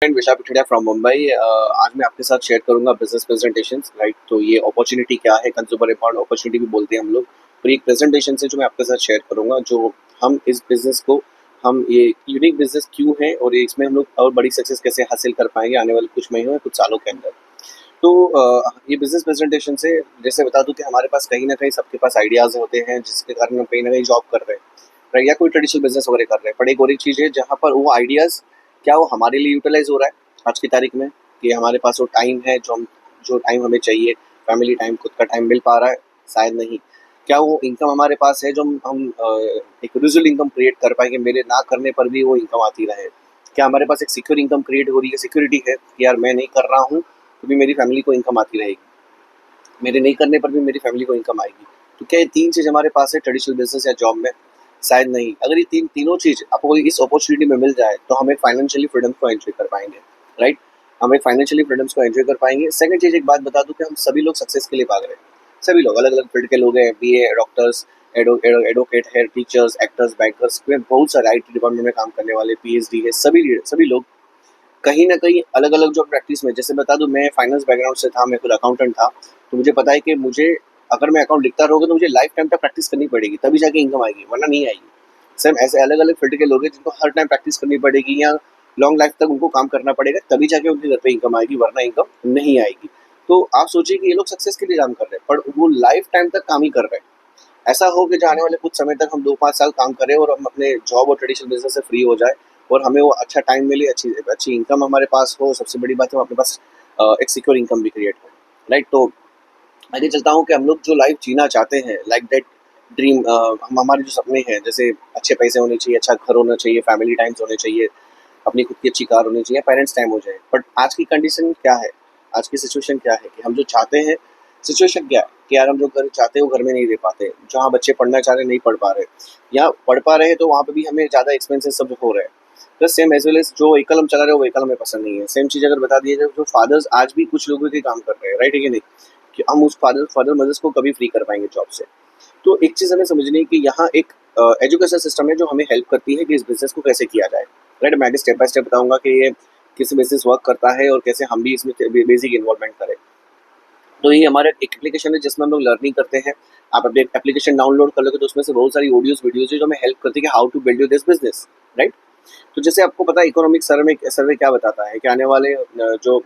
And विशा पिठड़िया from Mumbai. आज मैं आपके साथ शेयर करूंगा बिजनेस प्रेजेंटेशंस, राइट। तो ये अपॉर्चुनिटी क्या है, कंज्यूमर इंपॉर्टेंट अपॉर्चुनिटी भी बोलते हैं हम लोग। और एक प्रेजेंटेशन से जो मैं आपके साथ शेयर करूंगा, जो हम इस बिजनेस को, हम ये यूनिक बिजनेस क्यों है और ये इसमें हम लोग और बड़ी सक्सेस कैसे हासिल कर पाएंगे आने वाले कुछ महीनों या कुछ सालों के अंदर। तो ये बिजनेस प्रेजेंटेशन से जैसे बता दूं कि हमारे पास कहीं ना कहीं सबके पास आइडियाज होते हैं जिसके कारण हम कहीं ना कहीं जॉब कर रहे हैं, right? या कोई ट्रेडिशनल बिजनेस वगैरह कर रहे हैं। पर एक और एक चीज़ है जहाँ पर वो आइडियाज क्या वो हमारे लिए यूटिलाइज हो रहा है आज की तारीख में, कि हमारे पास वो टाइम है जो टाइम हमें चाहिए, फैमिली टाइम, खुद का टाइम मिल पा रहा है, शायद नहीं। क्या वो इनकम हमारे पास है जो एक रिजुअल इनकम क्रिएट कर पाएंगे, मेरे ना करने पर भी वो इनकम आती रहे। क्या हमारे पास एक सिक्योर इनकम क्रिएट हो रही है, सिक्योरिटी है कि यार मैं नहीं कर रहा हूँ तो भी मेरी फैमिली को इनकम आती रहेगी, मेरे नहीं करने पर भी मेरी फैमिली को इनकम आएगी। तो क्या ये तीन चीज़ हमारे पास है ट्रेडिशनल बिजनेस या जॉब में? शायद नहीं। अगर ये तीनों चीज़ आपको इस अपॉर्चुनिटी में मिल जाए तो हम एक फाइनेंशियली फ्रीडम को एंजॉय कर पाएंगे, राइट। हम एक फाइनेंशियली फ्रीडम्स को एंजॉय कर पाएंगे। सेकंड चीज़, एक बात बता दूं कि हम सभी लोग सक्सेस के लिए भाग रहे हैं। सभी लोग अलग अलग फील्ड के लोग हैं, बीए, डॉक्टर्स, एडवोकेट है, टीचर्स, एक्टर्स, बैंकर्स, बहुत सारे आईटी डिपार्टमेंट में काम करने वाले, पीएचडी है, सभी लोग कहीं ना कहीं अलग अलग जो प्रैक्टिस में, जैसे बता दूं मैं फाइनेंस बैकग्राउंड से था, मैं खुद अकाउंटेंट था। तो मुझे पता है कि मुझे अगर मैं अकाउंट लिखता रहूँगा तो मुझे लाइफ टाइम तक प्रैक्टिस करनी पड़ेगी, तभी जाके इनकम आएगी, वरना नहीं आएगी। सेम ऐसे अलग अलग फील्ड के लोग हैं जिनको हर टाइम प्रैक्टिस करनी पड़ेगी या लॉन्ग लाइफ तक उनको काम करना पड़ेगा, तभी जाके उनके घर पे इनकम आएगी, वरना इनकम नहीं आएगी। तो आप सोचिए कि ये लोग सक्सेस के लिए काम कर रहे हैं, पर वो लाइफ टाइम तक काम ही कर रहे हैं। ऐसा हो कि जो आने वाले कुछ समय तक हम 2-5 साल काम करें और हम अपने जॉब और ट्रेडिशनल बिजनेस से फ्री हो जाए और हमें वो अच्छा टाइम मिले, अच्छी अच्छी इनकम हमारे पास हो। सबसे बड़ी बात है अपने पास एक सिक्योर इनकम भी क्रिएट हो, राइट। तो आगे चलता हूँ कि हम लोग जो लाइफ जीना चाहते हैं, लाइक दैट ड्रीम, हम हमारे जो सपने हैं, जैसे अच्छे पैसे होने चाहिए, अच्छा घर होना चाहिए, फैमिली टाइम्स होने चाहिए, अपनी खुद की अच्छी कार होनी चाहिए, पेरेंट्स टाइम हो जाए। बट आज की कंडीशन क्या है, आज की सिचुएशन क्या है कि हम जो चाहते हैं, सिचुएशन क्या है कि यार हम जो घर चाहते हैं वो घर में नहीं दे पाते, जहाँ बच्चे पढ़ना चाह रहे नहीं पढ़ पा रहे, या पढ़ पा रहे हैं तो वहाँ पे भी हमें ज़्यादा एक्सपेंसेस सब हो रहे हैं। Plus same as well as जो व्हीकल हम चला रहे हैं वो व्हीकल हमें पसंद नहीं है। सेम चीज़ अगर बता दिया जाए, जो फादर्स आज भी कुछ लोगों के काम कर रहे हैं, राइट है कि नहीं, कि हम उस फादर फादर मदर्स को कभी फ्री कर पाएंगे जॉब से। तो एक चीज़ हमें समझनी है कि यहाँ एक एजुकेशन सिस्टम है जो हमें हेल्प करती है कि इस बिजनेस को कैसे किया जाए, राइट। मैं आगे स्टेप बाय स्टेप बताऊंगा कि ये किस बिजनेस वर्क करता है और कैसे हम भी इसमें बेसिक इन्वॉल्वमेंट करें। तो ये हमारा एक एप्लीकेशन है जिसमें हम लोग लर्निंग करते हैं। आप अपने एप्लीकेशन डाउनलोड कर लोगे तो उसमें से बहुत सारी ऑडियोज वीडियोज है जो हमें हेल्प करती है कि how to build your this business, right. तो जैसे आपको पता है इकोनॉमिक सर्वे क्या बताता है कि आने वाले जो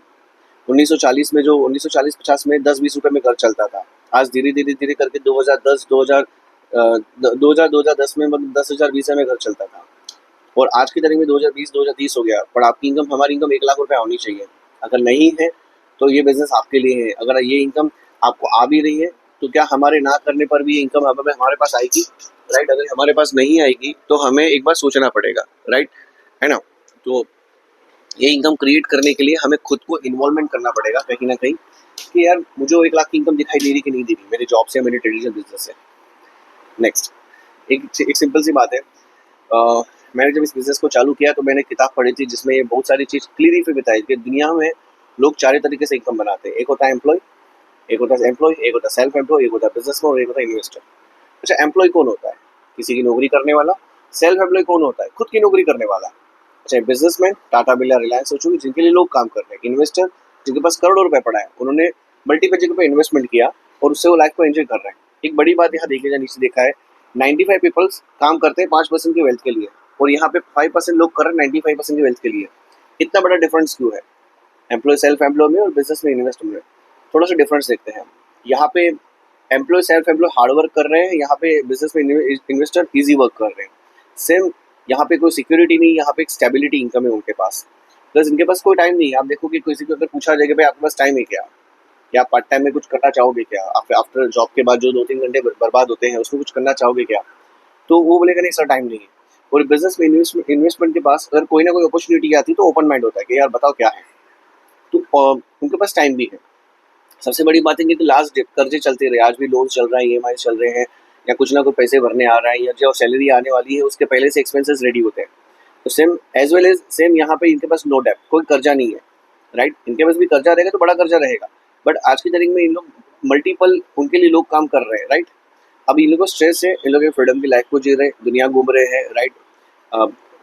1940 में, जो 1940-50 में 10-20 रुपए में घर चलता था, आज धीरे धीरे धीरे करके 2010 2000 2010 में मतलब 10,000-20,000 में घर चलता था, और आज की तारीख में 2020-2030 हो गया। पर आपकी इनकम, हमारी इनकम 1 लाख रुपए होनी चाहिए। अगर नहीं है तो ये बिजनेस आपके लिए है। अगर ये इनकम आपको आ भी रही है तो क्या हमारे ना करने पर भी ये इनकम हमारे पास आएगी, राइट। अगर हमारे पास नहीं आएगी तो हमें एक बार सोचना पड़ेगा, राइट, है ना। तो ये इनकम क्रिएट करने के लिए हमें खुद को इन्वॉल्वमेंट करना पड़ेगा कहीं ना कहीं, कि यार मुझे 1 लाख की इनकम दिखाई दे रही कि नहीं दे रही, मेरे जॉब से, मेरे ट्रेडिशनल बिजनेस से। नेक्स्ट, एक सिंपल सी बात है। मैंने जब इस बिजनेस को चालू किया तो मैंने किताब पढ़ी थी जिसमें ये बहुत सारी चीज़ क्लियरली पे बताई कि दुनिया में लोग 4 तरीके से इनकम बनाते हैं। एक होता है एम्प्लॉय, एक होता है एक होता है सेल्फ एम्प्लॉय, एक होता है बिजनेसमैन और एक होता है इन्वेस्टर। अच्छा, एम्प्लॉय कौन होता है? किसी की नौकरी करने वाला। सेल्फ एम्प्लॉय कौन होता है? खुद की नौकरी करने वाला। अच्छा, बिजनेसमैन टाटा बिरला रिलायंस सोचो, जिनके लिए लोग काम कर रहे हैं। इन्वेस्टर, जिनके पास करोड़ों रुपए पड़ा है, उन्होंने मल्टीपल जगह पे इन्वेस्टमेंट किया और उससे वो लाइफ को एंजॉय कर रहे हैं। एक बड़ी बात यहाँ देखिएगा, नीचे देखा है 95 पीपल्स काम करते हैं 5% की वेल्थ के लिए, और यहाँ पे 5% लोग कर रहे हैं 95% की वेल्थ के लिए। इतना बड़ा डिफरेंस क्यों है एम्प्लॉय सेल्फ एम्प्लॉय में और बिजनेस में इन्वेस्ट में? थोड़ा सा डिफरेंस देखते हैं हम। यहाँ पे employ self employ hard work कर रहे हैं, यहाँ पे बिजनेस में इन्वेस्टर इजी वर्क कर रहे हैं। सेम यहाँ पे कोई सिक्योरिटी नहीं, यहाँ पे एक स्टेबिलिटी इनकम है उनके पास। प्लस इनके पास कोई टाइम नहीं है। आप देखो कि किसी को अगर पूछा जाए कि भाई आपके पास टाइम है क्या, या पार्ट टाइम में कुछ करना चाहोगे क्या, आफ्टर जॉब के बाद जो 2-3 घंटे बर्बाद होते हैं उसमें कुछ करना चाहोगे क्या, तो वो बोलेगा नहीं सर टाइम नहीं है। और बिजनेस में इन्वेस्टमेंट के पास अगर कोई ना कोई अपॉर्चुनिटी आती है तो ओपन माइंड होता है कि यार बताओ क्या है। तो उनके पास टाइम भी है। सबसे बड़ी बात है कि लास्ट कर्जे चलते रहे, आज भी लोन चल रहा है, ईएमआई चल रहे हैं, या कुछ ना कुछ पैसे भरने आ रहा है, या जो सैलरी आने वाली है उसके पहले से एक्सपेंसेस रेडी होते हैं। तो same as well as same यहाँ पे इनके पास नो डेप्ट, कोई कर्जा नहीं है, राइट। इनके पास भी कर्जा रहेगा तो बड़ा कर्जा रहेगा, बट आज की तारीख में इन लोग मल्टीपल, उनके लिए लोग काम कर रहे हैं, राइट। अब इन लोगों को स्ट्रेस है, इन लोग फ्रीडम की लाइफ को जी रहे हैं, दुनिया घूम रहे हैं, राइट।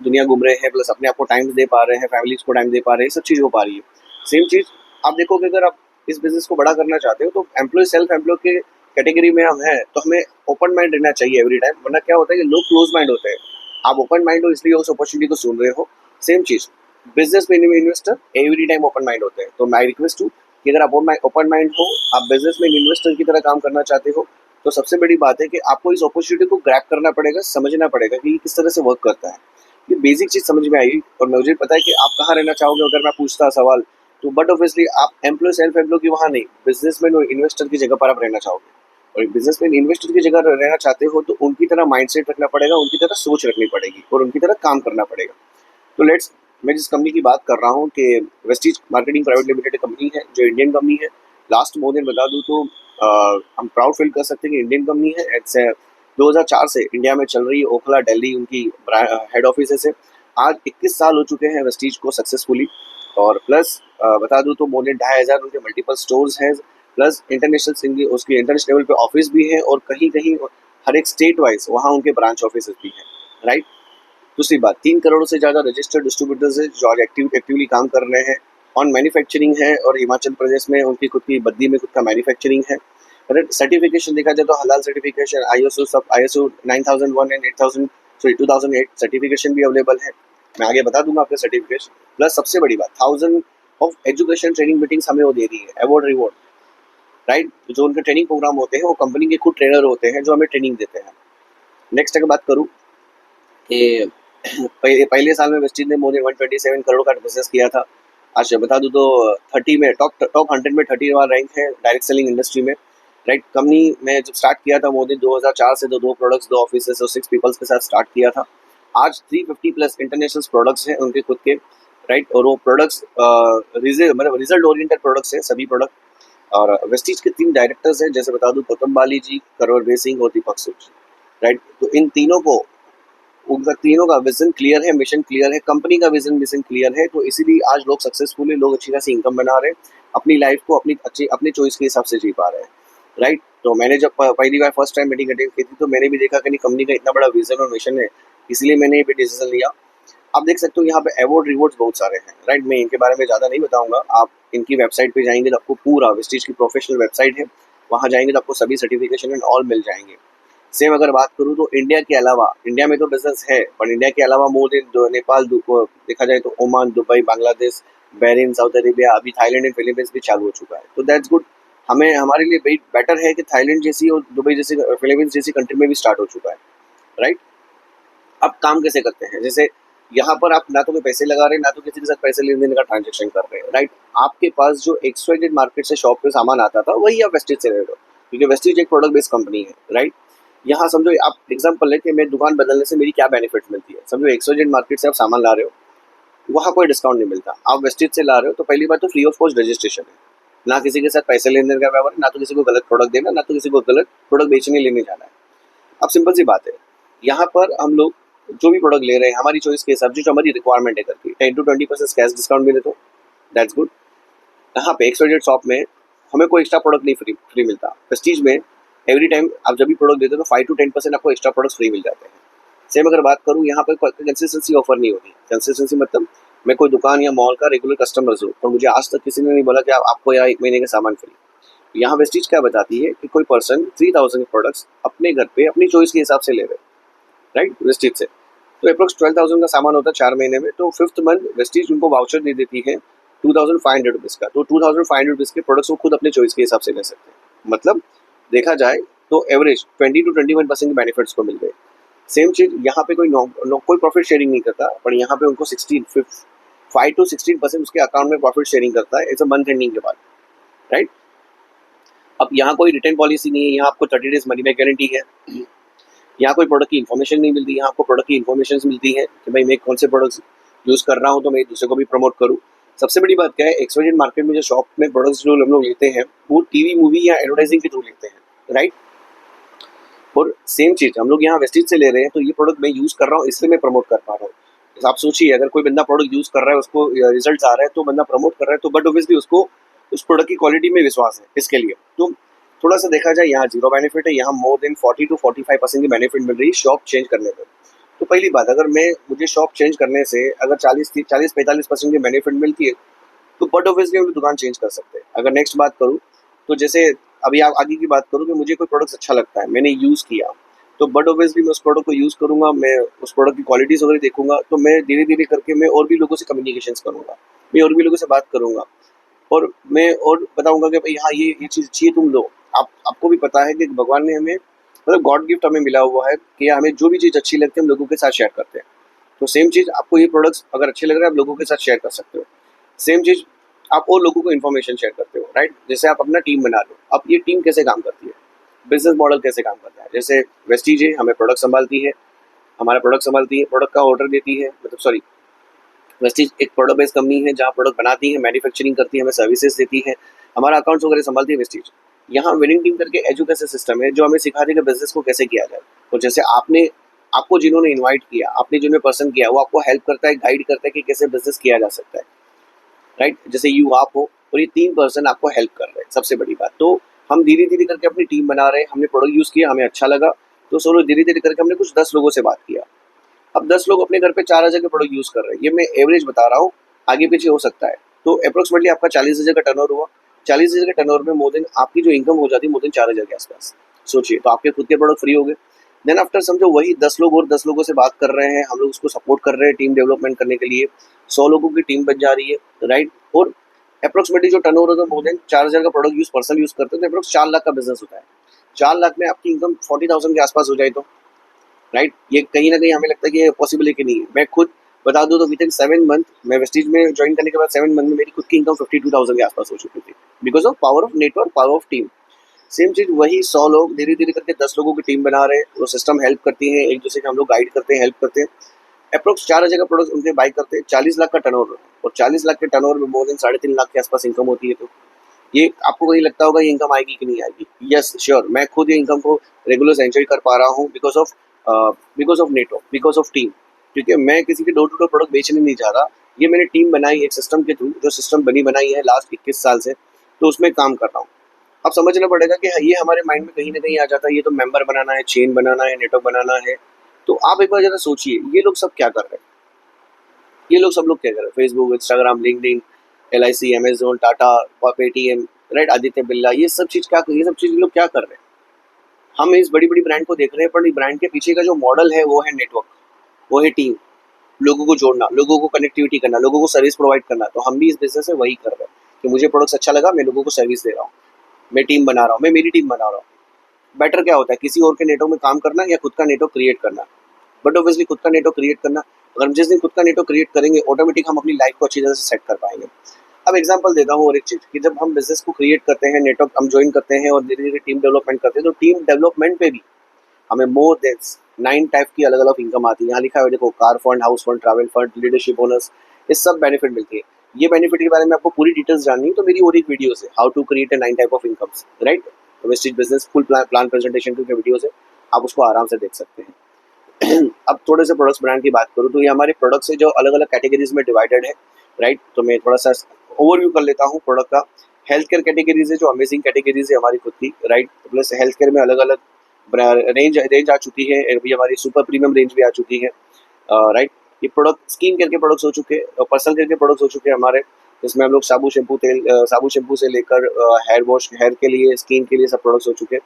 दुनिया घूम रहे हैं, प्लस अपने आप को टाइम दे पा रहे हैं, फैमिलीज को टाइम दे पा रहे हैं, सब चीज़ हो पा रही है। सेम चीज़ आप देखोगे, अगर आप इस बिजनेस को बड़ा करना चाहते हो तो एम्प्लॉय सेल्फ एम्प्लॉय के कैटेगरी में हम हैं, तो हमें ओपन माइंड रहना चाहिए एवरी टाइम, वरना क्या होता है कि लोग क्लोज माइंड होते हैं। आप ओपन माइंड हो इसलिए उस अपॉर्चुनिटी को सुन रहे हो। सेम चीज़ बिजनेस में investor every time open mind होते हैं। तो माई रिक्वेस्ट टू कि अगर आप ओपन माइंड हो, आप बिजनेस में इन्वेस्टर की तरह काम करना चाहते हो, तो सबसे बड़ी बात है कि आपको इस अपॉर्चुनिटी को ग्रैब करना पड़ेगा, समझना पड़ेगा कि ये किस तरह से वर्क करता है। ये बेसिक चीज़ समझ में आई, और मुझे पता है कि आप कहाँ रहना चाहोगे अगर मैं पूछता सवाल तो। बट ऑब्वियसली आप एम्प्लॉय सेल्फ एम्प्लॉय की वहाँ नहीं, बिजनेसमैन और इन्वेस्टर की जगह पर आप रहना चाहोगे। और एक बिजनेसमैन इन्वेस्टर की जगह रहना चाहते हो तो उनकी तरह माइंडसेट रखना पड़ेगा, उनकी तरह सोच रखनी पड़ेगी और उनकी तरह काम करना पड़ेगा। तो लेट्स, मैं जिस कंपनी की बात कर रहा हूँ कि Vestige marketing private limited company है, जो इंडियन कंपनी है। लास्ट मोर देन बता दूँ तो हम प्राउड फील कर सकते हैं कि इंडियन कंपनी है। इट्स 2004 से इंडिया में चल रही है, ओखला दिल्ली उनकी हेड ऑफिस है। आज 21 साल हो चुके हैं वेस्टीज को सक्सेसफुली। और प्लस बता दूँ तो मोर देन 2500 उनके मल्टीपल स्टोर्स हैं, प्लस इंटरनेशनल उसकी इंटरनेशनल लेवल पे ऑफिस भी है, और कहीं कहीं हर एक स्टेट वाइज वहाँ उनके ब्रांच ऑफिस भी हैं, राइट। दूसरी बात, 3 करोड़ से ज़्यादा रजिस्टर्ड डिस्ट्रीब्यूटर्स है जो आज एक्टिवली काम कर रहे हैं। ऑन मैन्युफैक्चरिंग है, और हिमाचल प्रदेश में उनकी खुद की बद्दी में खुद का मैन्युफैक्चरिंग है। अगर सर्टिफिकेशन देखा जाए तो हलाल सर्टिफिकेशन, आईएसओ 9001 एंड 2008 सर्टिफिकेशन भी अवेलेबल है। मैं आगे बता दूंगा आपके सर्टिफिकेशन। प्लस सबसे बड़ी बात, 1000 ऑफ एजुकेशन ट्रेनिंग मीटिंग्स हमें वो दे रही है, अवार्ड रिवॉर्ड, राइट। जो उनके ट्रेनिंग प्रोग्राम होते हैं वो कंपनी के खुद ट्रेनर होते हैं जो हमें ट्रेनिंग देते हैं। नेक्स्ट अगर बात करूँ कि पहले साल में वेस्टीज ने मोर देन 127 करोड़ का बिजनेस किया था। आज बता दूं तो 30 में टॉप 100 में 30वां रैंक है डायरेक्ट सेलिंग इंडस्ट्री में, राइट। कंपनी में जब स्टार्ट किया था मोर देन 2004 से, तो 2 प्रोडक्ट्स 2 ऑफिस और 6 पीपल्स के साथ स्टार्ट किया था। आज 350 प्लस इंटरनेशनल प्रोडक्ट्स हैं उनके खुद के, राइट। और वो प्रोडक्ट्स मतलब रिजल्ट ओरिएंटेड प्रोडक्ट्स हैं सभी प्रोडक्ट। और वेस्टीज के 3 डायरेक्टर्स हैं, जैसे बता दूं गौतम बाली जी, करवर सिंह और दीपक सूद, राइट। तो इन तीनों को, उनका तीनों का विजन क्लियर है, मिशन क्लियर है, कंपनी का विजन मिशन क्लियर है। तो इसीलिए आज लोग सक्सेसफुल है, लोग अच्छी खासी इनकम बना रहे हैं, अपनी लाइफ को अपनी चॉइस के हिसाब से जी पा रहे हैं, राइट। तो मैंने जब पहली बार फर्स्ट टाइम मीटिंग अटेंड की थी तो मैंने भी देखा कि नहीं, कंपनी का इतना बड़ा विजन और मिशन है, इसलिए मैंने ये भी डिसीजन लिया। आप देख सकते हो यहाँ पे अवार्ड रिवॉर्ड्स बहुत सारे हैं, राइट। मैं इनके बारे में ज़्यादा नहीं बताऊंगा। आप इनकी वेबसाइट पे जाएंगे तो आपको पूरा, वेस्टीज की प्रोफेशनल वेबसाइट है, वहाँ जाएंगे तो आपको सभी सर्टिफिकेशन एंड ऑल मिल जाएंगे। सेम अगर बात करूँ तो इंडिया के अलावा, इंडिया में तो बिजनेस है, पर इंडिया के अलावा मोर देन नेपाल देखा जाए तो Oman, Dubai, Bangladesh, Bahrain, Saudi Arabia, अभी थाईलैंड एंड फिलीपींस भी चालू हो चुका है। तो दैट्स गुड। हमें, हमारे लिए बेटर है कि थाईलैंड जैसी और दुबई जैसी, फिलीपींस जैसी कंट्री में भी स्टार्ट हो चुका है, राइट। अब काम कैसे करते हैं, जैसे यहाँ पर आप ना तो कोई पैसे लगा रहे हैं, ना तो किसी के साथ पैसे लेने देने का ट्रांजेक्शन कर रहे हैं, राइट। आपके पास जो एक्सवाइजेड मार्केट से शॉप पे सामान आता था वही आप वेस्टेज से ले रहे हो, क्योंकि वेस्टेज एक प्रोडक्ट बेस्ड कंपनी है, राइट। यहाँ समझो, आप एग्जांपल है कि मैं दुकान बदलने से मेरी क्या बेनिफिट मिलती है। समझो एक्सवाइजेड मार्केट से आप सामान ला रहे हो, वहाँ कोई डिस्काउंट नहीं मिलता। आप वेस्टेज से ला रहे हो तो पहली बात तो फ्री ऑफ कॉस्ट रजिस्ट्रेशन है, ना किसी के साथ पैसे लेने देने का व्यवहार है, ना तो किसी को गलत प्रोडक्ट देना, ना तो किसी को गलत प्रोडक्ट बेचने लेने जाना है। अब सिंपल सी बात है, यहाँ पर हम लोग जो भी प्रोडक्ट ले रहे हैं हमारी चॉइस के हिसाब से, जो हमारी रिक्वायरमेंट है करके 10 to 20% कैश डिस्काउंट मिले तो दैट्स गुड। यहाँ पे एक्सवाइजेड शॉप में हमें कोई एक्स्ट्रा प्रोडक्ट नहीं फ्री मिलता। प्रेस्टीज में एवरी टाइम आप जब भी प्रोडक्ट देते हो तो 5 to 10% आपको एक्स्ट्रा प्रोडक्ट फ्री मिल जाते हैं। सेम अगर बात करूँ, यहाँ पर कंसिस्टेंसी ऑफर नहीं होती। कंसिस्टेंसी मतलब मैं कोई दुकान या मॉल का रेगुलर कस्टमर हूँ, तो मुझे आज तक किसी ने नहीं बोला कि आपको यहाँ 1 महीने का सामान फ्री। यहाँ वेस्टीज क्या बताती है कि कोई पर्सन 3000 प्रोडक्ट्स अपने घर पे अपनी चॉइस के हिसाब से ले रहे, राइट, वेस्टीज से। तो अप्रोक्स 12,000 का सामान होता है 4 महीने में। तो 5th मंथ वेस्टीज उनको वाउचर दे देती है 2,500 रुपीज़ का। तो 2,500 रुपीज़ के प्रोडक्ट्स वो खुद अपने चॉइस के हिसाब से ले सकते हैं। मतलब देखा जाए तो एवरेज 20 to 21% के बेनिफिट्स को मिल गए। सेम चीज़ यहाँ पे कोई प्रॉफिट शेयरिंग नहीं करता, पर यहाँ पे उनको 5 to 16% उसके अकाउंट में प्रॉफिट शेयरिंग करता है, इट्स अ मंथ एंडिंग के बाद, राइट। अब यहाँ कोई रिटर्न पॉलिसी नहीं है, यहाँ आपको 30 डेज मनी बैक गारंटी है। यहाँ कोई प्रोडक्ट की इन्फॉर्मेशन नहीं मिलती, यहाँ आपको प्रोडक्ट की इन्फॉर्मेशन मिलती है कि भाई मैं कौन से प्रोडक्ट्स यूज़ कर रहा हूँ तो मैं दूसरे को भी प्रमोट करूँ। सबसे बड़ी बात क्या है, एक्सवाइजेड मार्केट में जो शॉप में प्रोडक्ट्स जो हम लोग लेते हैं वो टीवी, मूवी या एडवर्टाइजिंग के थ्रू लेते हैं, राइट। और सेम चीज़ हम लोग यहाँ वेस्टीज से ले रहे हैं, तो ये प्रोडक्ट मैं यूज़ कर रहा हूँ इसलिए मैं प्रमोट कर पा रहा हूँ। आप सोचिए, अगर कोई बंदा प्रोडक्ट यूज़ कर रहा है, उसको रिजल्ट आ रहा है, तो बंदा प्रमोट कर रहा है, तो बट ऑब्वियसली उसको उस प्रोडक्ट की क्वालिटी में विश्वास है, इसके लिए। तो थोड़ा सा देखा जाए, यहाँ जीरो बेनिफिट है, यहाँ मोर देन 40 to 45% की बेनिफिट मिल रही है शॉप चेंज करने पर। तो पहली बात, अगर मुझे शॉप चेंज करने से अगर 40-45% की बेनिफिट मिलती है, तो बट ऑब्वियसली हम दुकान चेंज कर सकते हैं। अगर नेक्स्ट बात करूँ, तो जैसे अभी आप आगे की बात करूँ कि मुझे कोई प्रोडक्ट अच्छा लगता है, मैंने यूज़ किया, तो बट ऑब्वियसली मैं उस प्रोडक्ट को यूज़ करूँगा, मैं उस प्रोडक्ट की क्वालिटीज़ वगैरह देखूंगा, तो मैं धीरे धीरे करके मैं और भी लोगों से कम्युनिकेशंस करूँगा, मैं और भी लोगों से बात करूँगा, और मैं और बताऊंगा कि भाई हाँ, ये चीज़ चाहिए तुम लो। आपको भी पता है कि भगवान ने हमें, मतलब गॉड गिफ्ट हमें मिला हुआ है कि हमें जो भी चीज़ अच्छी लगती है हम लोगों के साथ शेयर करते हैं। तो सेम चीज़ आपको, ये प्रोडक्ट्स अगर अच्छे लग रहे हैं आप लोगों के साथ शेयर कर सकते हो। सेम चीज़ आप और लोगों को इन्फॉर्मेशन शेयर करते हो, राइट? जैसे आप अपना टीम बना लो, अब ये टीम कैसे काम करती है, बिजनेस मॉडल कैसे काम करता है। जैसे वेस्टीज है, हमें प्रोडक्ट संभालती है, हमारा प्रोडक्ट संभालती है, प्रोडक्ट का ऑर्डर देती है, मतलब सॉरी, वेस्टीज एक प्रोडक्ट बेस्ड कंपनी है जहाँ प्रोडक्ट बनाती है, मैन्युफैक्चरिंग करती है, हमें सर्विसेज देती है, हमारा अकाउंट्स वगैरह संभालती है वेस्टीज। यहाँ विनिंग टीम करके एजुकेशन सिस्टम है जो हमें सिखाती है कि बिजनेस को कैसे किया जाए। तो जैसे आपको जिन्होंने इन्वाइट किया, आपने जिन्होंने पसंद किया, वो आपको हेल्प करता है, गाइड करता है कि कैसे बिजनेस किया जा सकता है, राइट? जैसे यू आप हो और ये 3 पर्सन आपको हेल्प कर रहे हैं, सबसे बड़ी बात। तो हम धीरे धीरे करके अपनी टीम बना रहे हैं, हमने प्रोडक्ट यूज़ किया, हमें अच्छा लगा, तो सोलो धीरे धीरे करके हमने कुछ 10 लोगों से बात किया। अब 10 लोग अपने घर पे 4,000 के प्रोडक्ट यूज़ कर रहे हैं, ये मैं एवरेज बता रहा हूँ, आगे पीछे हो सकता है। तो अप्रोक्सीमेटली आपका 40,000 का टर्नओवर हुआ। 40,000 के टर्नओवर में मोर देन आपकी जो इनकम हो जाती है मोर देन 4,000 के आसपास। सोचिए, तो आपके खुद के प्रोडक्ट फ्री हो गए। देन आफ्टर समझो वही 10 लोग और 10 लोगों से बात कर रहे हैं, हम लोग उसको सपोर्ट कर रहे हैं टीम डेवलपमेंट करने के लिए, 100 लोगों की टीम बन जा रही है, राइट? और अप्रोक्सीमेटली जो टर्नओवर होता है मोर देन 4,000 का प्रोडक्ट पर्सन यूज़ करते हैं, तो अप्रोक्स 4 लाख का बिजनेस होता है। 4 लाख में आपकी इनकम 40,000 के आसपास हो जाए तो, राइट? ये कहीं ना कहीं हमें लगता है कि ये पॉसिबल है कि नहीं है। मैं खुद बता दूं तो विद इन 7 मंथ, मैं वेस्टीज में ज्वाइन करने के बाद 7 मंथ में मेरी खुद की इनकम 52,000 के आसपास हो चुकी थी, because of power of network, power of team. Same चीज वही 100 लोग धीरे धीरे करके 10 लोगों की टीम बना रहे हैं, वो सिस्टम हेल्प करती है, एक दूसरे के हम लोग गाइड करते हैं, हेल्प करते हैं। अप्रोक्स 4,000 का प्रोडक्ट उनके बाई करते हैं, 40 लाख का टर्नओवर, और 40 लाख के टर्नओवर में मोर देन 3.5 लाख के आसपास इनकम होती है। तो ये आपको कहीं लगता होगा ये इनकम आएगी कि नहीं आएगी? यस श्योर, मैं खुद ये इनकम को रेगुलर एंजॉय कर पा रहा हूँ because of network, because of team. क्योंकि मैं किसी के डोर टू डोर प्रोडक्ट बेचने नहीं जा रहा, ये मैंने टीम बनाई एक सिस्टम के थ्रू, जो सिस्टम बनाई है लास्ट 21 साल से, तो उसमें काम कर रहा हूँ। अब समझना पड़ेगा कि ये हमारे माइंड में कहीं ना कहीं आ जाता है, ये तो मेंबर बनाना है, चेन बनाना है, नेटवर्क बनाना है। तो आप एक बार जरा सोचिए, ये लोग सब क्या कर रहे हैं? ये लोग सब लोग क्या कर रहे हैं? Facebook, Instagram, LinkedIn, LIC, Amazon, Tata, Paytm, right, Aditya Birla, ये सब चीज लोग क्या कर रहे हैं? हम इस बड़ी बड़ी ब्रांड को देख रहे हैं, पर ब्रांड के पीछे का जो मॉडल है वो है नेटवर्क, वो है टीम, लोगों को जोड़ना, लोगों को कनेक्टिविटी करना, लोगों को सर्विस प्रोवाइड करना। तो हम भी इस बिजनेस में वही कर रहे हैं कि मुझे प्रोडक्ट्स अच्छा लगा, मैं लोगों को सर्विस दे रहा हूँ, मैं टीम बना रहा हूँ, मैं मेरी टीम बना रहा हूँ। बेटर क्या होता है, किसी और के नेटवर्क में काम करना या खुद का नेटवर्क क्रिएट करना? बट ऑब्वियसली खुद का नेटवर्क क्रिएट करना। अगर हम जिस दिन खुद का नेटवर्क क्रिएट करेंगे, ऑटोमेटिक हम अपनी लाइफ को अच्छी तरह से सेट कर पाएंगे। अब एग्जांपल देता हूँ और एक चीज, कि जब हम बिजनेस को क्रिएट करते हैं, नेटवर्क हम ज्वाइन करते हैं और धीरे धीरे टीम डेवलपमेंट करते हैं, तो टीम डेवलपमेंट पे भी हमें मोर देन 9 टाइप की अलग अलग इनकम आती है। यहाँ लिखा है देखो, car fund, house fund, travel fund, leadership bonus, ये सब बेनिफिट मिलती है। ये बेनिफिट के बारे में आपको पूरी डिटेल्स जाननी है तो मेरी और एक वीडियो है, how to create a 9 type of incomes, right? Wastage business full plan presentation की वीडियो है, आप उसको आराम से देख सकते हैं। अब थोड़े से प्रोडक्ट्स ब्रांड की बात करूँ, तो ये हमारे प्रोडक्ट्स है जो अलग अलग कैटेगरीज में डिवाइडेड है, राइट? तो मैं थोड़ा सा ओवरव्यू कर लेता हूँ प्रोडक्ट का। हेल्थ केयर कैटेगरीज है जो अमेजिंग कैटेगरीज है हमारी खुद की, राइट? प्लस हेल्थ केयर में अलग अलग रेंज आ चुकी है, अभी हमारी सुपर प्रीमियम रेंज भी आ चुकी है, राइट? ये प्रोडक्ट स्किन केयर के प्रोडक्ट्स हो चुके हैं और पर्सनल केयर के प्रोडक्ट्स हो चुके हैं हमारे, जिसमें हम लोग साबु शैम्पू से लेकर हेयर वॉश, हेयर के लिए, स्किन के लिए सब प्रोडक्ट्स हो चुके हैं।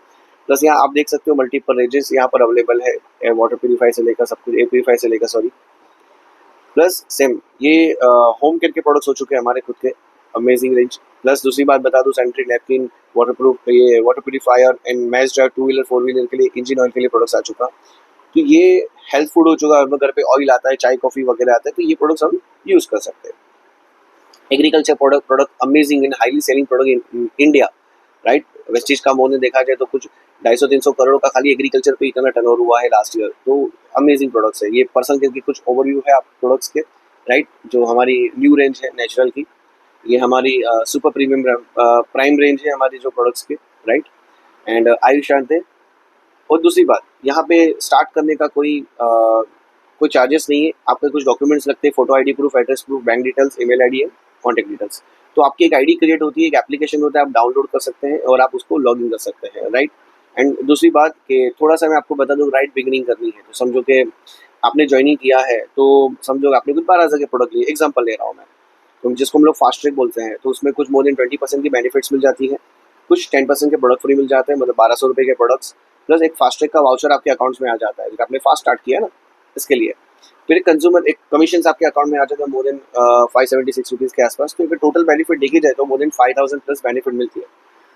प्लस यहाँ आप देख सकते हो मल्टीपल रेंजेस यहाँ पर अवेलेबल है, वाटर प्यूरीफाई से लेकर सब कुछ, एयर प्यूरीफाई से लेकर, सॉरी। प्लस सेम ये होम केयर के प्रोडक्ट्स हो चुके हैं हमारे खुद के, अमेजिंग रेंज। प्लस दूसरी बात बता दूं, सैनिटरी नैपकिन, वाटर प्रूफ, ये water purifier and match drive, 2 wheeler 4 wheeler के लिए, इंजन ऑयल के लिए प्रोडक्ट्स आ चुका। तो ये हेल्थ फूड हो चुका, घर पे ऑयल आता है, चाय कॉफी वगैरह आता है, तो ये प्रोडक्ट्स हम यूज कर सकते हैं। Agriculture product amazing in highly selling product in India, right? Vestige का मोने देखा जाए तो कुछ 250-300 करोड़ का खाली एग्रीकल्चर पे इतना टर्नओवर हुआ है लास्ट ईयर। तो अमेजिंग प्रोडक्ट्स है ये। पर्सनल केयर की कुछ ओवरव्यू है आप प्रोडक्ट्स के, राइट? जो हमारी न्यू रेंज है नेचुरल की, ये हमारी सुपर प्रीमियम प्राइम रेंज है हमारी जो प्रोडक्ट्स के, राइट? एंड आयुषांत है। और दूसरी बात, यहाँ पे स्टार्ट करने का कोई चार्जेस नहीं है। आपके कुछ डॉक्यूमेंट्स लगते हैं, photo, ID proof, address proof, bank details, email ID है, कॉन्टैक्ट डिटेल्स। तो आपकी एक ID क्रिएट होती है, एक एप्लीकेशन होता है, आप डाउनलोड कर सकते हैं और आप उसको लॉग इन कर सकते हैं, राइट? एंड दूसरी बात कि थोड़ा-सा मैं आपको बता दूँ, राइट बिगिनिंग करनी है, तो समझो कि आपने जॉइनिंग किया है, तो समझो आपने कुछ 12,000 के प्रोडक्ट लिए, एग्ज़ाम्पल ले रहा हूँ मैं, तो जिसको हम लोग फास्ट ट्रैक बोलते हैं, तो उसमें कुछ मोर देन 20% की बेनिफिट्स मिल जाती है, कुछ 10% के प्रोडक्ट फ्री मिल जाते हैं, मतलब 1200 रुपये के प्रोडक्ट्स, प्लस एक फास्ट ट्रैक का वाउचर आपके अकाउंट्स में आ जाता है, जब आपने फास्ट स्टार्ट किया ना, इसके लिए। फिर एक कंज्यूमर एक कमीशन आपके अकाउंट में आ जाता है मोर देन 576 रुपीज़ के आसपास, तो अगर टोटल बेनिफिट देखी जाए तो मोर देन 5000 प्लस बेनिफिट मिलती है।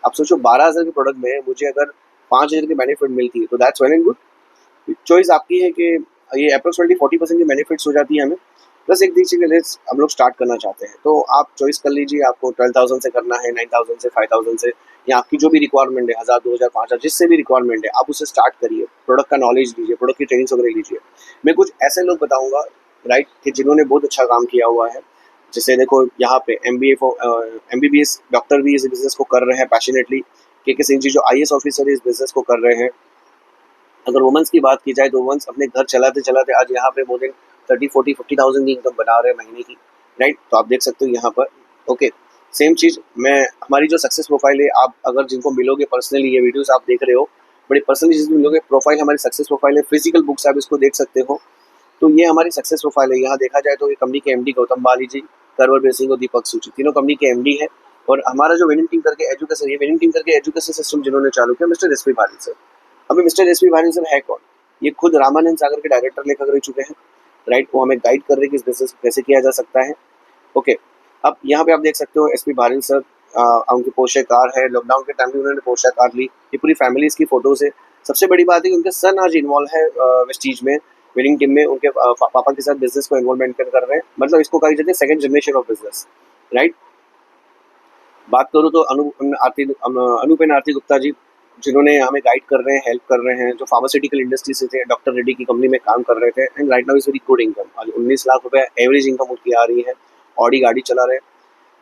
आप सोचो 12,000 के प्रोडक्ट में मुझे अगर 5,000 की बेनिफिट मिलती है, तो that's well and good. Choice आपकी है कि ये अप्रोक्सीमेटली 40% की बेनिफिट्स हो जाती है हमें, प्लस एक देखिए कि लेट्स हम लोग स्टार्ट करना चाहते हैं, तो आप चॉइस कर लीजिए, आपको 12,000 से करना है, 9,000 से, 5,000 से, या आपकी जो भी रिक्वायरमेंट है, 1000, 2000, 5000, जिससे भी रिक्वायरमेंट है, आप उसे स्टार्ट करिए, प्रोडक्ट का नॉलेज लीजिए, प्रोडक्ट की ट्रेनिंग्स वगैरह लीजिए। मैं कुछ ऐसे लोग बताऊंगा, राइट, कि जिन्होंने बहुत अच्छा काम किया हुआ है। जैसे देखो यहाँ पे MBBS डॉक्टर भी इस बिजनेस को कर रहे हैं पैशनेटली। के सिंह जी जो IAS ऑफिसर इस बिजनेस को कर रहे हैं। अगर वुमेन्स की बात की जाए तो वुमेन्स अपने घर चलाते चलाते आज यहाँ पे मोर देन 30, 40, 50,000 की इनकम बना रहे हैं महीने की, राइट। तो आप देख सकते हो यहाँ पर। ओके, सेम चीज़ मैं, हमारी जो सक्सेस प्रोफाइल है, आप अगर जिनको मिलोगे पर्सनली, ये वीडियोस आप देख रहे हो, बड़ी पर्सनली जिनको मिलोगे, प्रोफाइल हमारी सक्सेस प्रोफाइल है, फिजिकल बुक्स आप इसको देख सकते हो। तो ये हमारी सक्सेस प्रोफाइल है। यहाँ देखा जाए तो ये कंपनी के MD गौतम बाली जी, करवर सिंह और दीपक सूची, तीनों कंपनी के MD है। और हमारा जो विनिंग टीम करके एजुकेशन, ये विनिंग टीम करके एजुकेशन सिस्टम जिन्होंने चालू किया, मिस्टर एसपी भारी सर। अभी मिस्टर एसपी भारी सर है कौन? ये खुद रामानंद सागर के डायरेक्टर लेखक रह चुके हैं, राइट। वो हमें गाइड कर रहे हैं कि इस बिजनेस को कैसे किया जा सकता है। ओके, अब यहाँ पे आप देख सकते हो एसपी भारी सर, उनकी पोर्शे कार है। लॉकडाउन के टाइम में उन्होंने पोर्शे कार ली। ये पूरी फैमिली इसकी फोटोज है। सबसे बड़ी बात है कि उनके सन आज इन्वॉल्व है वेस्टीज में, विनिंग टीम में। उनके पापा के साथ बिजनेस को इन्वॉल्वमेंट कर रहे हैं, मतलब इसको कहा जाता है second generation of business, right. बात करूँ तो अनुपेन आरती गुप्ता जी, जिन्होंने हमें गाइड कर रहे हैं, हेल्प कर रहे हैं, जो फार्मास्यूटिकल इंडस्ट्री से थे, डॉक्टर रेड्डी की कंपनी में काम कर रहे थे, and right now is very good income. आज 19 लाख रुपए एवरेज इनकम उनकी आ रही है। ऑडी गाड़ी चला रहे हैं।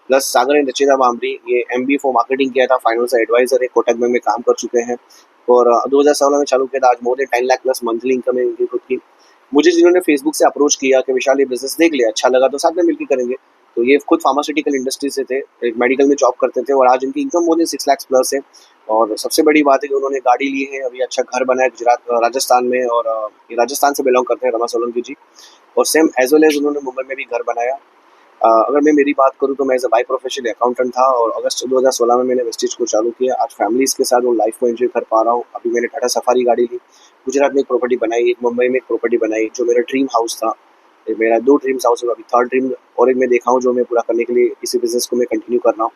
प्लस सागर एंड रचिता बामरी, ये MBA फॉर मार्केटिंग किया था, फाइनेंस एडवाइजर है, कोटक बैंक में काम कर चुके हैं। और 2016 में चालू किया था। आज more than 10 lakh plus monthly income है इनकी खुद की। मुझे जिन्होंने फेसबुक से अप्रोच किया कि विशाल ये बिजनेस देख लिया, अच्छा लगा तो साथ में मिलकर करेंगे, तो ये खुद फार्मास्यूटिकल इंडस्ट्री से थे, एक मेडिकल में जॉब करते थे, और आज उनकी income more than 6 lakh plus है। और सबसे बड़ी बात है कि उन्होंने गाड़ी ली है, अभी अच्छा घर बना है गुजरात, राजस्थान में। और ये राजस्थान से बिलोंग करते हैं, रमा सोलंकी जी। और सेम एज वेल एज उन्होंने मुंबई में भी घर बनाया। अगर मैं मेरी बात करूँ तो मैं as a bi professional accountant था, और अगस्त 2016 में मैंने वेस्टेज को चालू किया। आज फैमिलीज के साथ वो लाइफ को एंजॉय कर पा रहा हूँ। अभी मैंने टाटा सफारी गाड़ी ली, गुजरात में एक प्रॉपर्टी बनाई, एक मुंबई में एक प्रॉपर्टी बनाई, जो मेरा ड्रीम हाउस था। ये मेरा 2 ड्रीम्स हाउस है, अभी थर्ड ड्रीम और एक मैं देखा हूँ, जो मैं पूरा करने के लिए इसी बिजनेस को मैं कंटिन्यू कर रहा हूँ।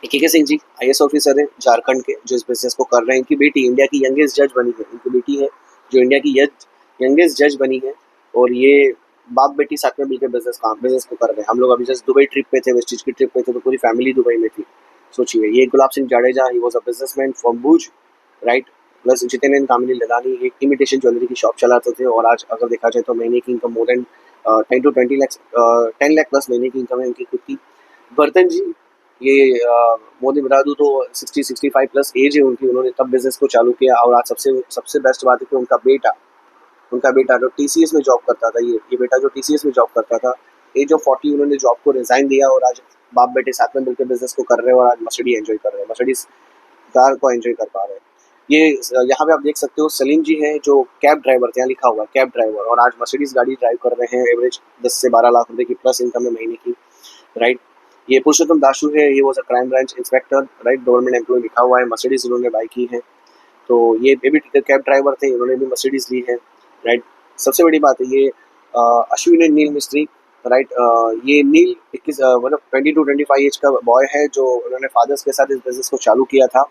के सिंह जी IAS ऑफिसर है झारखंड के, जो इस बिजनेस को कर रहे हैं। इनकी बेटी इंडिया की यंगेस्ट जज बनी है। इनकी बेटी है जो इंडिया की यंगेस्ट जज बनी है। और ये बाप बेटी साथ में मिलकर बिजनेस को कर रहे हैं। हम लोग अभी जस्ट दुबई ट्रिप पे थे, वेस्टिज की ट्रिप पे थे, तो पूरी फैमिली दुबई में थी। सोचिए, ये Gulab Singh Jadeja, he was a businessman from Bhuj, right. Plus Jitendra Kamini Ladani एक इमिटेशन ज्वेलरी की शॉप चलाते थे, और आज अगर देखा जाए तो महीने की income more than 10 lakh plus महीने की इनकम है इनकी खुद की। बर्तन जी, ये मोदी बता दूँ तो 60-65 प्लस एज है उनकी। उन्होंने तब बिजनेस को चालू किया, और आज सबसे सबसे बेस्ट बात है कि उनका बेटा जो TCS में जॉब करता था, ये बेटा जो TCS में जॉब करता था, एज ऑफ 40 उन्होंने जॉब को रिजाइन दिया, और आज बाप बेटे साथ में मिलकर बिजनेस को कर रहे हैं, और आज मर्सिडीज एंजॉय कर रहे हैं, मर्सिडीज कार को एंजॉय कर पा रहे हैं। ये यहाँ पे आप देख सकते हो सलीम जी हैं, जो कैब ड्राइवर थे, यहाँ लिखा हुआ है कैब ड्राइवर, और आज मर्सिडीज गाड़ी ड्राइव कर रहे हैं। एवरेज 10 से 12 लाख रुपए की प्लस इनकम है महीने की, राइट। ये पुरुषोत्तम दाशु है, ये was a crime branch inspector, right, government employ लिखा हुआ है। मर्सिडीज उन्होंने बाई की है। तो ये भी कैब ड्राइवर थे, उन्होंने भी मर्सिडीज ली है, राइट। सबसे बड़ी बात है ये अश्विन नील मिस्त्री, राइट। ये नील 21 मतलब 20 to 25 एज का बॉय है, जो उन्होंने फादर्स के साथ इस बिजनेस को चालू किया था।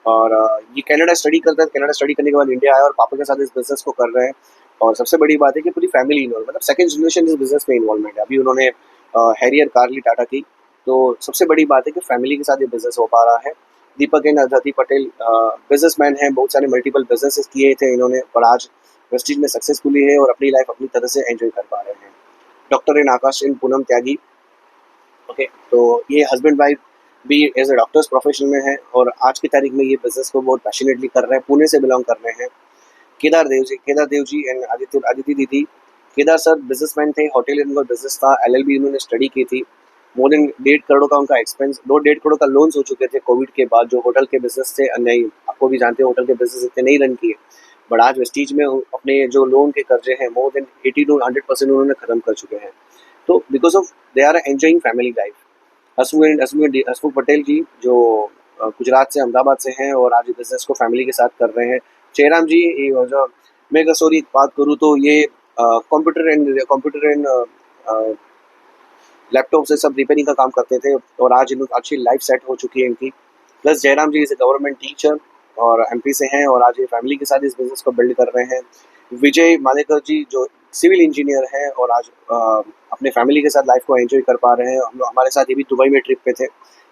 और ये कनाडा स्टडी करता है। कनाडा स्टडी करने के बाद इंडिया आया, और पापा के साथ इस बिजनेस को कर रहे हैं। और सबसे बड़ी बात है कि पूरी फैमिली इन्वॉल्व, मतलब सेकंड जनरेशन इस बिजनेस में इन्वॉल्वमेंट है। अभी उन्होंने हैरियर कार ली टाटा की। तो सबसे बड़ी बात है कि फैमिली के साथ ये बिजनेस हो पा रहा है। दीपक एंड अधति पटेल बिजनेसमैन हैं, बहुत सारे मल्टीपल बिजनेसेस किए थे इन्होंने, और आज वेस्टीज में सक्सेसफुली है, और अपनी लाइफ अपनी तरह से एंजॉय कर पा रहे हैं। Doctor N Akash and Poonam Tyagi, okay. तो ये हस्बैंड वाइफ भी एज ए डॉक्टर्स प्रोफेशन में है, और आज की तारीख में ये बिजनेस को बहुत पैशनेटली कर रहे हैं। पुणे से बिलोंग कर रहे हैं। केदार देव जी एंड आदिति दीदी। केदार सर बिजनेसमैन थे, होटल इनका बिजनेस था, LLB इन्होंने स्टडी की थी, मोर देन 1.5 करोड़ का उनका एक्सपेंस, 1.5 करोड़ का लोन्स हो चुके थे कोविड के बाद, जो होटल के बिजनेस थे। नहीं, आपको भी जानते हैं होटल के बिजनेस इतने नहीं रन किए, बट आज वेस्टीज में अपने जो लोन के कर्जे हैं मोर देन 80 to 100% उन्होंने खत्म कर चुके हैं। तो because of they are enjoying family life. Hasmukh Patel ji जो गुजरात से, अहमदाबाद से हैं और आज बिजनेस को फैमिली के साथ कर रहे हैं। जयराम जी, जो मैं अगर सॉरी बात करूँ तो ये कंप्यूटर एंड लैपटॉप से सब रिपेयरिंग का काम करते थे और आज इन अच्छी लाइफ सेट हो चुकी है इनकी। Plus Jairam ji is a government teacher और एमपी से हैं और आज ये फैमिली के साथ इस बिजनेस को बिल्ड कर रहे हैं। विजय मालेकर जी जो सिविल इंजीनियर हैं और आज अपने फैमिली के साथ लाइफ को एंजॉय कर पा रहे हैं। हम लोग हमारे साथ ये भी दुबई में ट्रिप पे थे,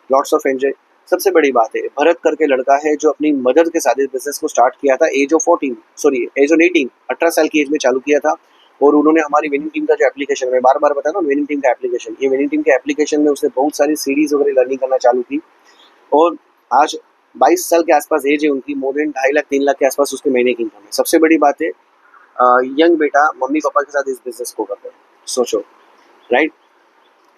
लॉट्स ऑफ एंजॉय। सबसे बड़ी बात है, भरत करके लड़का है जो अपनी मदर के साथ इस बिजनेस को स्टार्ट किया था एज ऑफ 18, 18 साल की एज में चालू किया था। और उन्होंने हमारी विनिंग टीम का जो एप्लीकेशन, मैं बार बार बताया ना विनिंग टीम का एप्लीकेशन, ये विनिंग टीम के एप्लीकेशन में उसने बहुत सारी सीरीज वगैरह लर्निंग करना चालू की। और आज 22 साल के आसपास एज है उनकी, मोर देन 2.5 लाख 3 लाख के आसपास उसके महीने की इनकम है। सबसे बड़ी बात है, यंग बेटा मम्मी पापा के साथ इस बिजनेस को कर रहे हैं, सोचो, राइट।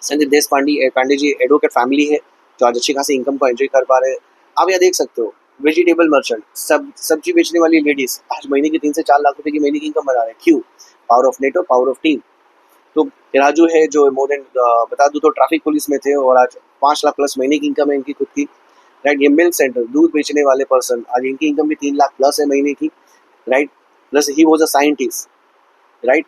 संजय देश पांडे जी एडवोकेट फैमिली है जो आज अच्छी खासी इनकम को एंजॉय कर पा रहे हैं। आप यहाँ देख सकते हो वेजिटेबल मर्चेंट, सब्जी बेचने वाली लेडीज आज महीने की 3 से 4 लाख रुपए की महीने की इनकम बना रहे हैं। क्यों? Power of network, power of team. तो राजू है जो मोर देन बता दूं तो ट्रैफिक पुलिस में थे और आज 5 लाख प्लस महीने की इनकम है इनकी खुद की, राइट। ये मिल्क सेंटर, दूध बेचने वाले पर्सन, आज इनकी इनकम भी 3 लाख प्लस है महीने की, right. Plus he was a scientist, right.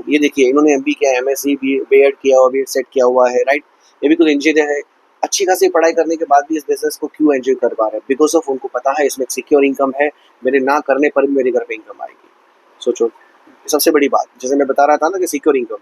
ये देखिए इन्होंने एमबी किया, एमएससी बीएड किया हुआ, बीएड सेट किया हुआ है, राइट। ये भी कुछ इंजीनियर है। अच्छी खासी पढ़ाई करने के बाद भी इस बिजनेस को क्यों एंजॉय कर पा रहे हैं? बिकॉज ऑफ उनको पता है इसमें सिक्योर इनकम है, मेरे ना करने पर भी मेरे घर पे इनकम आएगी। सोचो, सबसे बड़ी बात जैसे मैं बता रहा था ना कि सिक्योर इनकम,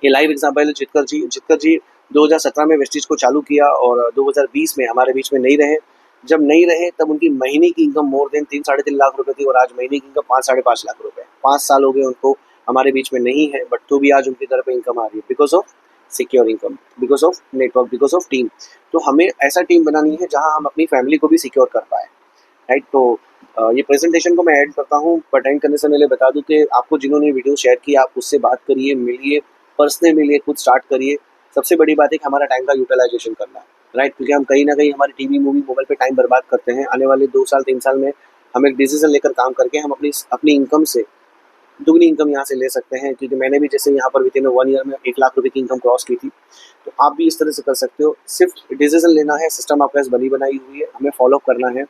ये लाइव एग्जांपल है जितकर जी 2017 में वेस्टीज को चालू किया और 2020 में हमारे बीच में नहीं रहे। जब नहीं रहे तब उनकी महीने की इनकम मोर देन 3-3.5 लाख रुपए थी और आज महीने की इनकम 5-5.5 लाख रुपए। 5 साल हो गए उनको हमारे बीच में नहीं है, बट तो भी आज उनके घर पे इनकम आ रही है because of secure income, because of network, because of team. तो हमें ऐसा टीम बनानी है जहाँ हम अपनी फैमिली को भी सिक्योर कर पाए, राइट। तो ये प्रेजेंटेशन को मैं ऐड करता हूँ, बट एंड करने से पहले बता दूं कि आपको जिन्होंने वीडियो शेयर की आप उससे बात करिए, मिलिए, पर्सनली मिलिए, खुद स्टार्ट करिए। सबसे बड़ी बात है कि हमारा टाइम का यूटिलाइजेशन करना है, राइट। क्योंकि हम कहीं ना कहीं हमारी टीवी मूवी मोबाइल पे टाइम बर्बाद करते हैं। आने वाले 2 साल 3 साल में हम एक डिसीजन लेकर काम करके हम अपनी अपनी इनकम से दुगनी इनकम यहाँ से ले सकते हैं। क्योंकि मैंने भी जैसे यहाँ पर विदिन 1 ईयर में 1 लाख रुपए की इनकम क्रॉस की थी, तो आप भी इस तरह से कर सकते हो। सिर्फ डिसीजन लेना है, सिस्टम आपके पास बनी बनाई हुई है, हमें फॉलो करना है।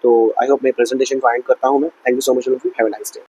तो आई होप मैं प्रेजेंटेशन को एंड करता हूँ मैं। Thank you so much, have a nice day.